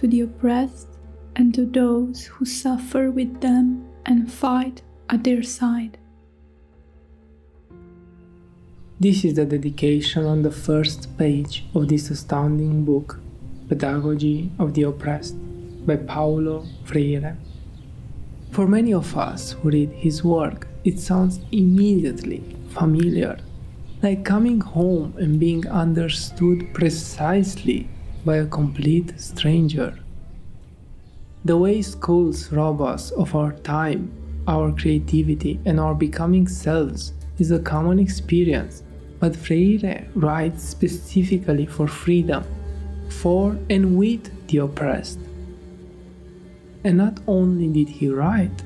to the oppressed and to those who suffer with them and fight at their side. This is the dedication on the first page of this astounding book, Pedagogy of the Oppressed, by Paulo Freire. For many of us who read his work, it sounds immediately familiar, like coming home and being understood precisely by a complete stranger. The way schools rob us of our time, our creativity, and our becoming selves is a common experience, but Freire writes specifically for freedom, for and with the oppressed. And not only did he write,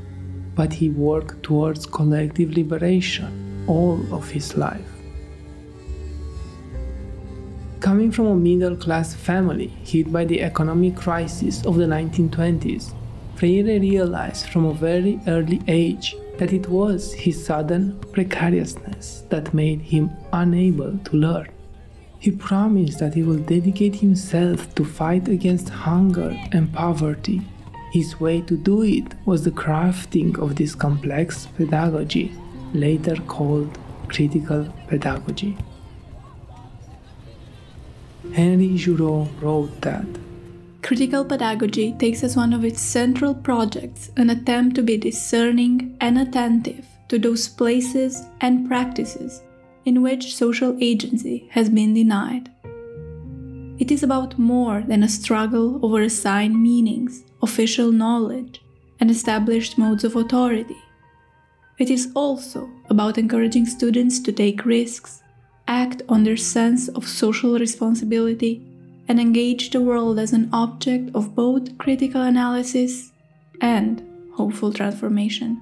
but he worked towards collective liberation all of his life. Coming from a middle-class family hit by the economic crisis of the 1920s, Freire realized from a very early age that it was his sudden precariousness that made him unable to learn. He promised that he will dedicate himself to fight against hunger and poverty. His way to do it was the crafting of this complex pedagogy, later called critical pedagogy. Henry Giraud wrote that critical pedagogy takes as one of its central projects an attempt to be discerning and attentive to those places and practices in which social agency has been denied. It is about more than a struggle over assigned meanings, official knowledge, and established modes of authority. It is also about encouraging students to take risks, act on their sense of social responsibility, and engage the world as an object of both critical analysis and hopeful transformation.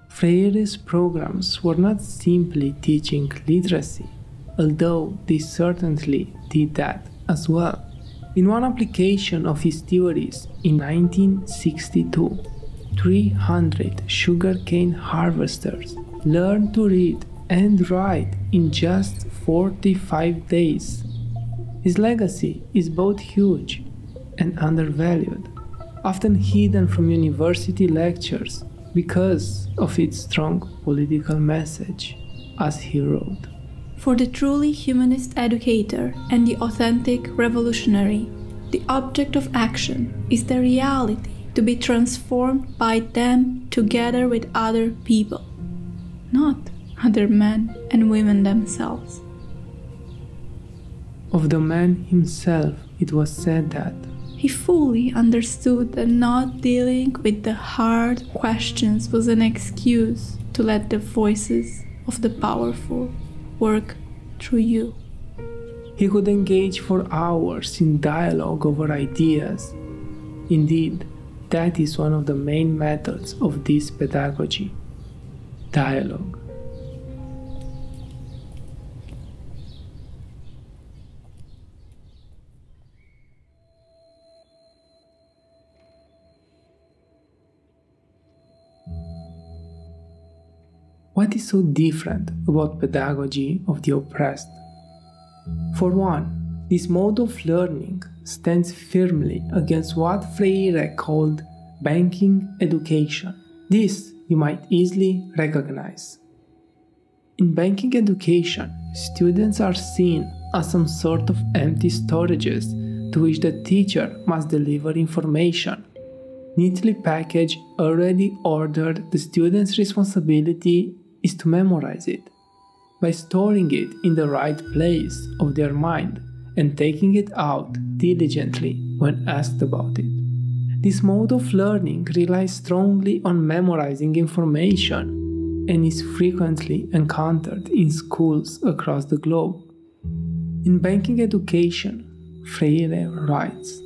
Freire's programs were not simply teaching literacy, although they certainly did that as well. In one application of his theories in 1962, 300 sugarcane harvesters learned to read and write in just 45 days. His legacy is both huge and undervalued, often hidden from university lectures because of its strong political message, as he wrote. For the truly humanist educator and the authentic revolutionary, the object of action is the reality to be transformed by them together with other people, not other men and women themselves. Of the man himself, it was said that he fully understood that not dealing with the hard questions was an excuse to let the voices of the powerful work through you. He could engage for hours in dialogue over ideas. Indeed, that is one of the main methods of this pedagogy: dialogue. What is so different about pedagogy of the oppressed? For one, this mode of learning stands firmly against what Freire called banking education. This you might easily recognize. In banking education, students are seen as some sort of empty storages to which the teacher must deliver information. Neatly packaged, already ordered, the student's responsibility is to memorize it, by storing it in the right place of their mind and taking it out diligently when asked about it. This mode of learning relies strongly on memorizing information and is frequently encountered in schools across the globe. In banking education, Freire writes: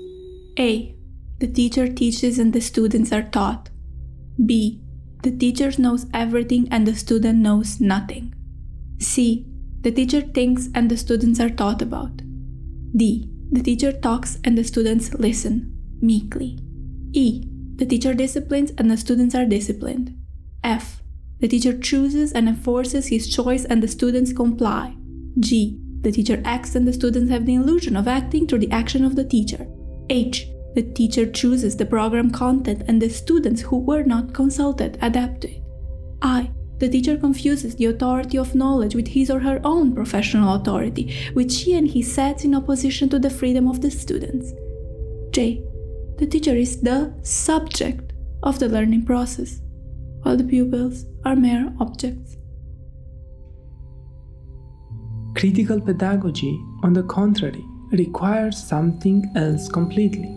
A. The teacher teaches and the students are taught. B. The teacher knows everything and the student knows nothing. C. The teacher thinks and the students are taught about. D. The teacher talks and the students listen, meekly. E. The teacher disciplines and the students are disciplined. F. The teacher chooses and enforces his choice and the students comply. G. The teacher acts and the students have the illusion of acting through the action of the teacher. H. The teacher chooses the program content and the students who were not consulted adapt to it. I. The teacher confuses the authority of knowledge with his or her own professional authority, which she and he sets in opposition to the freedom of the students. J. The teacher is the subject of the learning process, while the pupils are mere objects. Critical pedagogy, on the contrary, requires something else completely.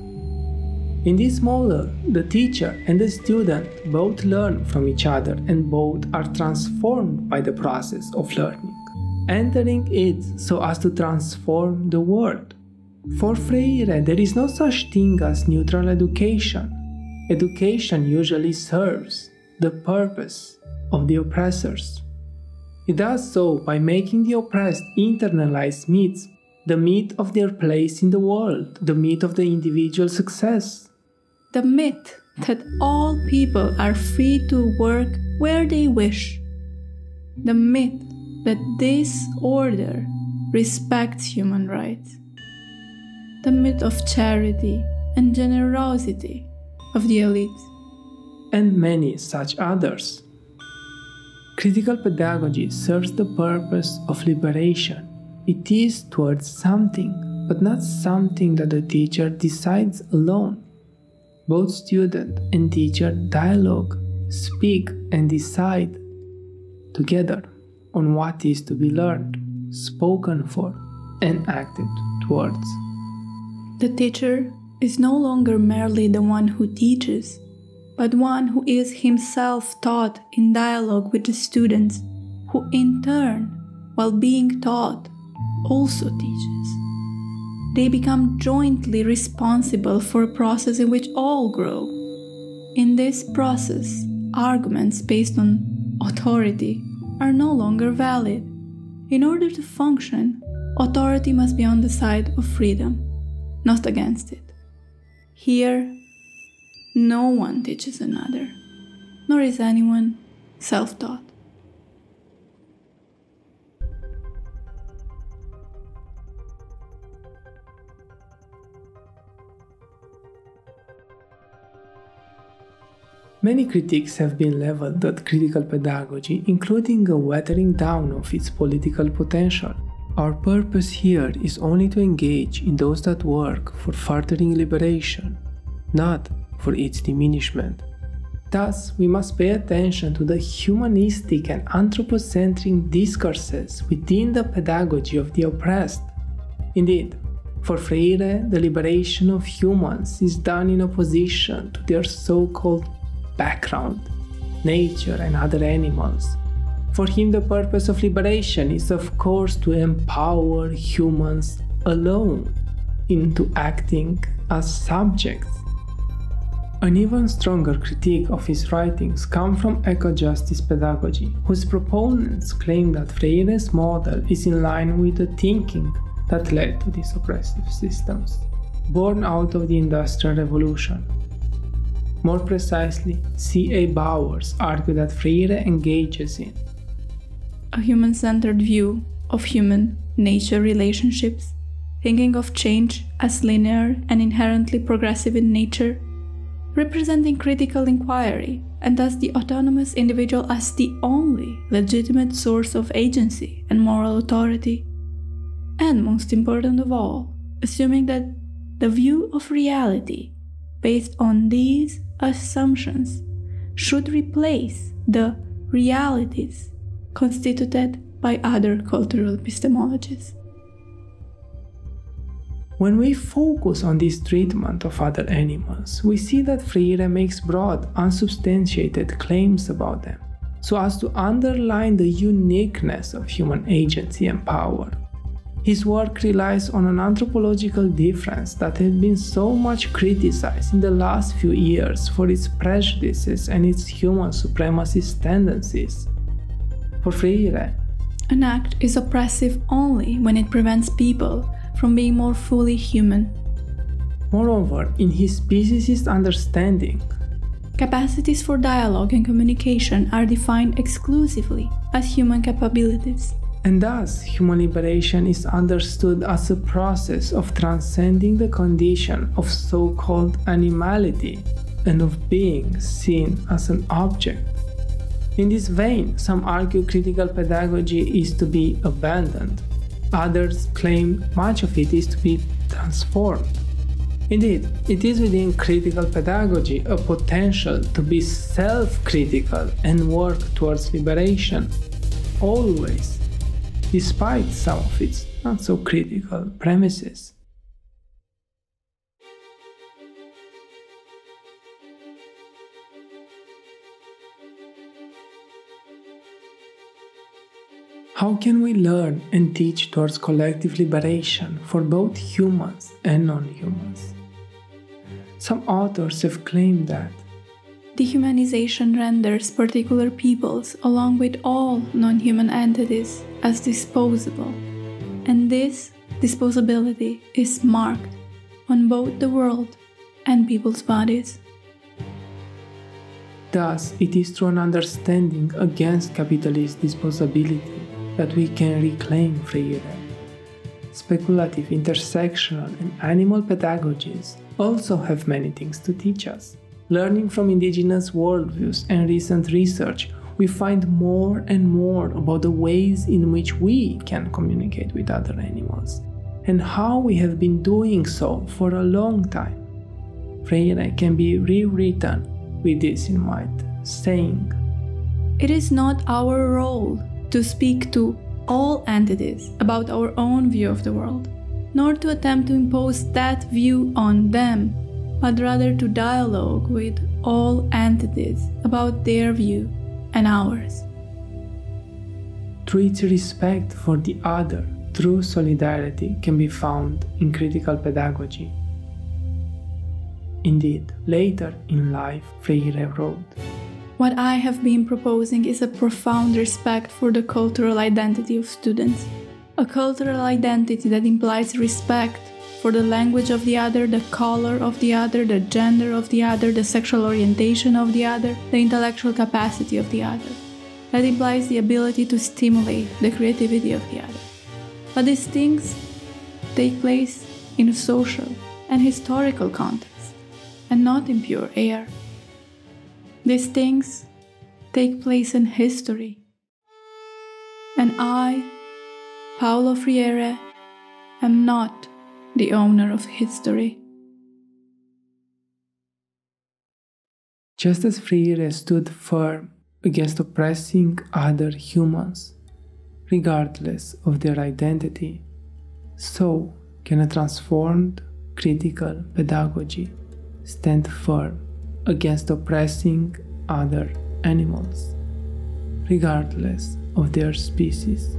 In this model, the teacher and the student both learn from each other and both are transformed by the process of learning, entering it so as to transform the world. For Freire, there is no such thing as neutral education. Education usually serves the purpose of the oppressors. It does so by making the oppressed internalize myths, the myth of their place in the world, the myth of the individual success. The myth that all people are free to work where they wish. The myth that this order respects human rights. The myth of charity and generosity of the elites. And many such others. Critical pedagogy serves the purpose of liberation. It is towards something, but not something that the teacher decides alone. Both student and teacher dialogue, speak and decide together on what is to be learned, spoken for, and acted towards. The teacher is no longer merely the one who teaches, but one who is himself taught in dialogue with the students, who in turn, while being taught, also teaches. They become jointly responsible for a process in which all grow. In this process, arguments based on authority are no longer valid. In order to function, authority must be on the side of freedom, not against it. Here, no one teaches another, nor is anyone self-taught. Many critiques have been leveled at critical pedagogy, including a watering down of its political potential. Our purpose here is only to engage in those that work for furthering liberation, not for its diminishment. Thus, we must pay attention to the humanistic and anthropocentric discourses within the pedagogy of the oppressed. Indeed, for Freire, the liberation of humans is done in opposition to their so-called background, nature, and other animals. For him, the purpose of liberation is, of course, to empower humans alone into acting as subjects. An even stronger critique of his writings comes from eco-justice pedagogy, whose proponents claim that Freire's model is in line with the thinking that led to these oppressive systems, born out of the Industrial Revolution. More precisely, C.A. Bowers argued that Freire engages in a human-centered view of human-nature relationships, thinking of change as linear and inherently progressive in nature, representing critical inquiry and thus the autonomous individual as the only legitimate source of agency and moral authority, and most important of all, assuming that the view of reality based on these assumptions should replace the realities constituted by other cultural epistemologies. When we focus on this treatment of other animals, we see that Freire makes broad, unsubstantiated claims about them, so as to underline the uniqueness of human agency and power. His work relies on an anthropological difference that has been so much criticized in the last few years for its prejudices and its human supremacist tendencies. For Freire, an act is oppressive only when it prevents people from being more fully human. Moreover, in his speciesist understanding, capacities for dialogue and communication are defined exclusively as human capabilities, And thus, human liberation is understood as a process of transcending the condition of so-called animality and of being seen as an object. In this vein, some argue critical pedagogy is to be abandoned. Others claim much of it is to be transformed. Indeed, it is within critical pedagogy a potential to be self-critical and work towards liberation, always, despite some of its not so critical premises. How can we learn and teach towards collective liberation for both humans and non-humans? Some authors have claimed that dehumanization renders particular peoples, along with all non-human entities, as disposable, and this disposability is marked on both the world and people's bodies. Thus, it is through an understanding against capitalist disposability that we can reclaim freedom. Speculative, intersectional, and animal pedagogies also have many things to teach us. Learning from indigenous worldviews and recent research, we find more and more about the ways in which we can communicate with other animals, and how we have been doing so for a long time. Freire can be rewritten with this in mind, saying, "It is not our role to speak to all entities about our own view of the world, nor to attempt to impose that view on them, but rather to dialogue with all entities about their view and ours." Through its respect for the other, true solidarity can be found in critical pedagogy. Indeed, later in life, Freire wrote, "What I have been proposing is a profound respect for the cultural identity of students, a cultural identity that implies respect for the language of the other, the color of the other, the gender of the other, the sexual orientation of the other, the intellectual capacity of the other. That implies the ability to stimulate the creativity of the other. But these things take place in a social and historical context, and not in pure air. These things take place in history. And I, Paulo Freire, am not the owner of history." Just as Freire stood firm against oppressing other humans, regardless of their identity, so can a transformed critical pedagogy stand firm against oppressing other animals, regardless of their species.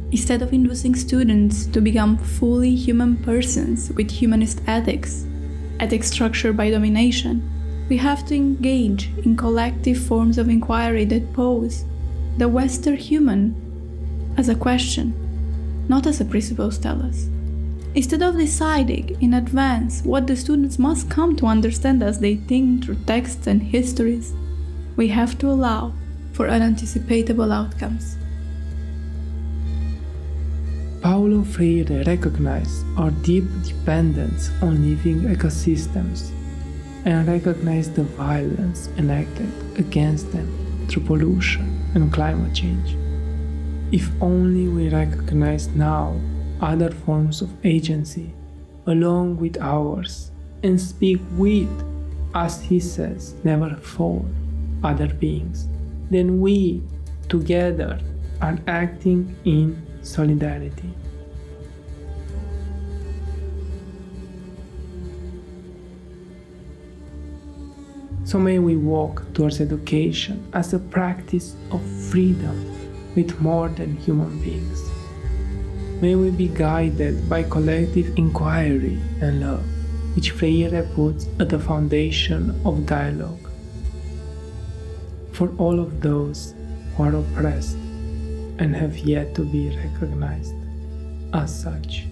Instead of inducing students to become fully human persons with humanist ethics structured by domination, we have to engage in collective forms of inquiry that pose the Western human as a question, not as a presupposed tellus. Instead of deciding in advance what the students must come to understand as they think through texts and histories, we have to allow for unanticipatable outcomes. Paulo Freire recognized our deep dependence on living ecosystems and recognized the violence enacted against them through pollution and climate change. If only we recognize now other forms of agency along with ours and speak with, as he says, never for other beings, then we together are acting in solidarity. So may we walk towards education as a practice of freedom with more than human beings. May we be guided by collective inquiry and love, which Freire puts at the foundation of dialogue. For all of those who are oppressed and have yet to be recognized as such.